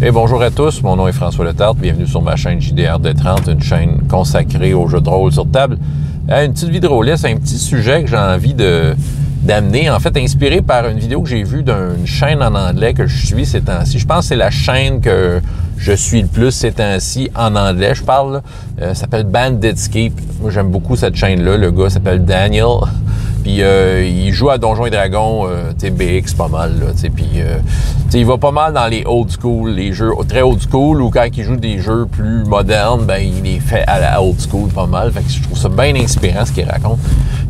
Et bonjour à tous, mon nom est François Letarte, bienvenue sur ma chaîne JDR D30, une chaîne consacrée aux jeux de rôle sur table. Une petite vidéo liste, un petit sujet que j'ai envie d'amener, en fait inspiré par une vidéo que j'ai vue d'une chaîne en anglais que je suis ces temps-ci. Je pense que c'est la chaîne que je suis le plus ces temps-ci en anglais. Je parle, ça s'appelle Banditscape. Moi j'aime beaucoup cette chaîne-là, le gars s'appelle Daniel. Puis il joue à Donjons et Dragons, tu sais, BX pas mal, là, tu sais, puis il va pas mal dans les old school, les jeux très old school, ou quand il joue des jeux plus modernes, ben il les fait à la old school pas mal, fait que je trouve ça bien inspirant ce qu'il raconte.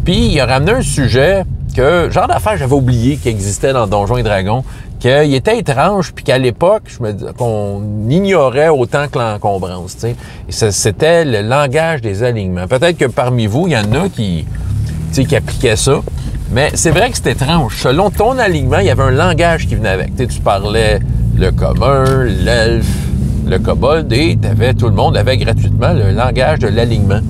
Puis il a ramené un sujet que, genre d'affaire, j'avais oublié qu'il existait dans Donjons et Dragons, qu'il était étrange, puis qu'à l'époque, qu'on ignorait autant que l'encombrance, tu sais. Et c'était le langage des alignements. Peut-être que parmi vous, il y en a qui appliquait ça. Mais c'est vrai que c'est étrange. Selon ton alignement, il y avait un langage qui venait avec. Tu parlais le commun, l'elfe, le kobold, et tout le monde avait gratuitement le langage de l'alignement,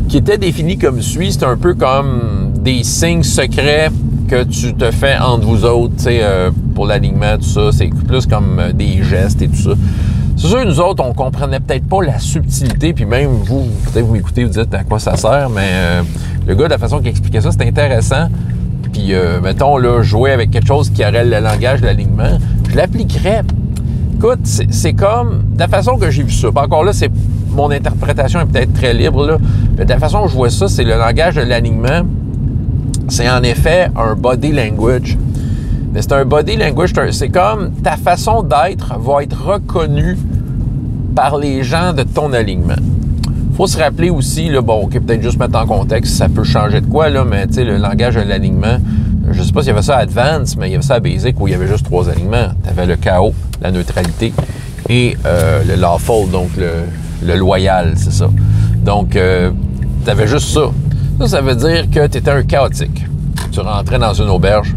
qui était défini comme suit. C'est un peu comme des signes secrets que tu te fais entre vous autres, pour l'alignement, tout ça. C'est plus comme des gestes et tout ça. C'est sûr, nous autres, on comprenait peut-être pas la subtilité, puis même vous, peut-être vous m'écoutez, vous dites à quoi ça sert, mais le gars, de la façon qu'il expliquait ça, c'était intéressant. Puis, mettons, là, jouer avec quelque chose qui aurait le langage de l'alignement, je l'appliquerais. Écoute, c'est comme, de la façon que j'ai vu ça, encore là, c'est mon interprétation est peut-être très libre, là, mais de la façon que je vois ça, c'est le langage de l'alignement, c'est en effet un body language. Mais c'est un body language, c'est comme ta façon d'être va être reconnue par les gens de ton alignement. Faut se rappeler aussi, là, bon, OK, peut-être juste mettre en contexte, ça peut changer de quoi, là, mais tu sais, le langage de l'alignement, je sais pas s'il y avait ça à Advance, mais il y avait ça à Basic où il y avait juste 3 alignements. Tu avais le chaos, la neutralité et le lawful, donc le loyal, c'est ça. Donc, tu avais juste ça. Ça veut dire que tu étais un chaotique. Tu rentrais dans une auberge.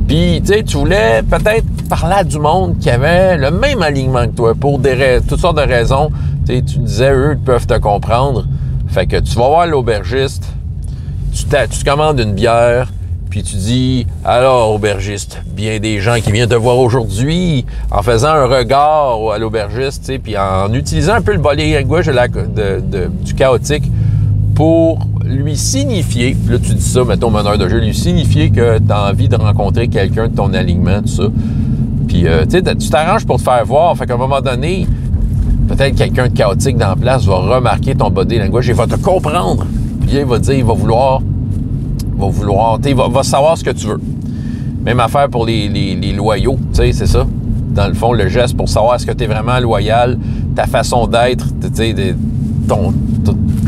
Puis, tu sais, tu voulais peut-être parler à du monde qui avait le même alignement que toi pour toutes sortes de raisons. Tu sais, tu disais, eux, ils peuvent te comprendre. Fait que tu vas voir l'aubergiste, tu te commandes une bière, puis tu dis, alors, aubergiste, bien des gens qui viennent te voir aujourd'hui, en faisant un regard à l'aubergiste, tu sais, puis en utilisant un peu le body language du chaotique pour lui signifier, là tu dis ça, mettons meneur de jeu, lui signifier que tu as envie de rencontrer quelqu'un de ton alignement, tout ça. Puis, tu t'arranges pour te faire voir. Fait qu'à un moment donné, peut-être quelqu'un de chaotique dans la place va remarquer ton body language et va te comprendre. Puis il va dire, il va vouloir, il va savoir ce que tu veux. Même affaire pour les loyaux, tu sais, c'est ça. Dans le fond, le geste pour savoir est-ce que tu es vraiment loyal, ta façon d'être, tu sais,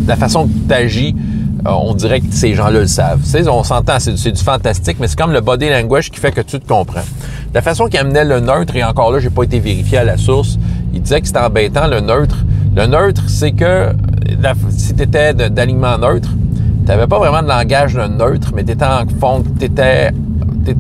la façon que tu agis, on dirait que ces gens-là le savent. Tu sais, on s'entend, c'est du fantastique, mais c'est comme le body language qui fait que tu te comprends. La façon qu'il amenait le neutre, et encore là, j'ai pas été vérifié à la source, il disait que c'était embêtant, le neutre. Le neutre, c'est que si tu étais d'alignement neutre, tu n'avais pas vraiment de langage de neutre, mais tu étais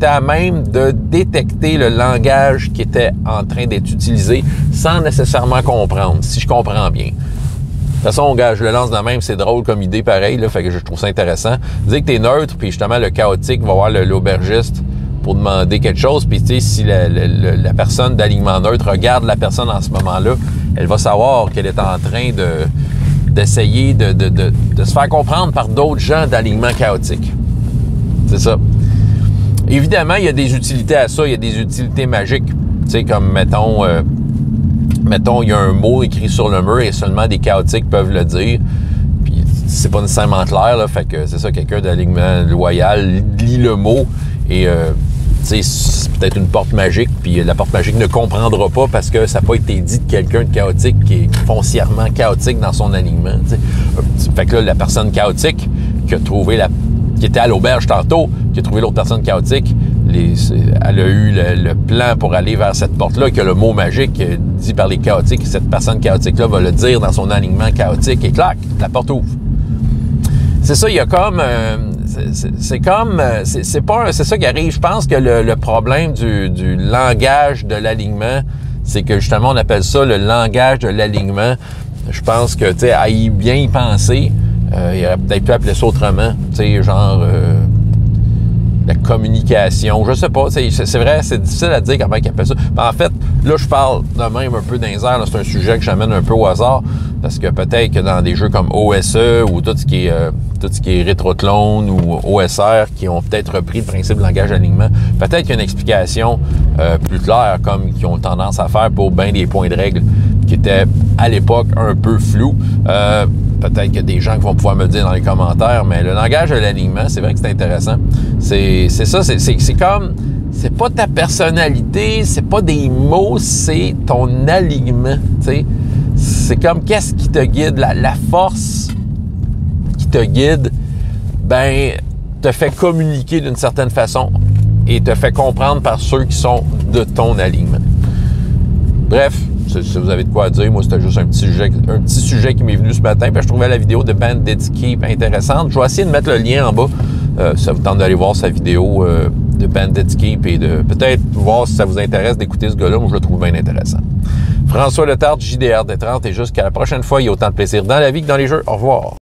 à même de détecter le langage qui était en train d'être utilisé sans nécessairement comprendre, si je comprends bien. De toute façon, gars, je le lance de même, c'est drôle comme idée pareil, là, fait que je trouve ça intéressant. Dire que t'es neutre, puis justement, le chaotique va voir l'aubergiste pour demander quelque chose, puis tu sais, si la personne d'alignement neutre regarde la personne en ce moment-là, elle va savoir qu'elle est en train d'essayer de se faire comprendre par d'autres gens d'alignement chaotique. C'est ça. Évidemment, il y a des utilités à ça, il y a des utilités magiques, tu sais, comme, mettons, il y a un mot écrit sur le mur et seulement des chaotiques peuvent le dire. Puis c'est pas nécessairement clair, là. Fait que c'est ça, quelqu'un d'alignement loyal lit le mot et c'est peut-être une porte magique, puis la porte magique ne comprendra pas parce que ça n'a pas été dit de quelqu'un de chaotique qui est foncièrement chaotique dans son alignement. T'sais. Fait que là, la personne chaotique qui a trouvé qui était à l'auberge tantôt, qui a trouvé l'autre personne chaotique, elle a eu le plan pour aller vers cette porte-là, que le mot magique dit par les chaotiques, cette personne chaotique-là va le dire dans son alignement chaotique, et clac, la porte ouvre. C'est ça, il y a comme... c'est ça qui arrive. Je pense que le problème du langage de l'alignement, c'est que justement, on appelle ça le langage de l'alignement. Je pense que, tu sais, à bien y penser, il aurait peut-être pu appeler ça autrement. Tu sais, genre... la communication, je sais pas, c'est vrai, c'est difficile à dire comment ils appellent ça. Mais en fait, là, je parle de même un peu dans les airs, c'est un sujet que j'amène un peu au hasard, parce que peut-être que dans des jeux comme OSE ou tout ce qui est rétroclone ou OSR, qui ont peut-être repris le principe de langage d'alignement, peut-être qu'il y a une explication plus claire, comme qu'ils ont tendance à faire pour bien des points de règle qui étaient, à l'époque, un peu flous. Peut-être qu'il y a des gens qui vont pouvoir me le dire dans les commentaires, mais le langage de l'alignement, c'est vrai que c'est intéressant. C'est ça, c'est comme, c'est pas ta personnalité, c'est pas des mots, c'est ton alignement, tu sais. C'est comme qu'est-ce qui te guide, la force qui te guide, ben, te fait communiquer d'une certaine façon et te fait comprendre par ceux qui sont de ton alignement. Bref, si vous avez de quoi dire, moi c'était juste un petit sujet qui m'est venu ce matin, puis je trouvais la vidéo de Bandit's Keep intéressante. Je vais essayer de mettre le lien en bas, ça vous tente d'aller voir sa vidéo de Bandit's Keep et de peut-être voir si ça vous intéresse d'écouter ce gars-là, moi je le trouve bien intéressant. François Letarte, JDR des 30, et jusqu'à la prochaine fois, il y a autant de plaisir dans la vie que dans les jeux. Au revoir.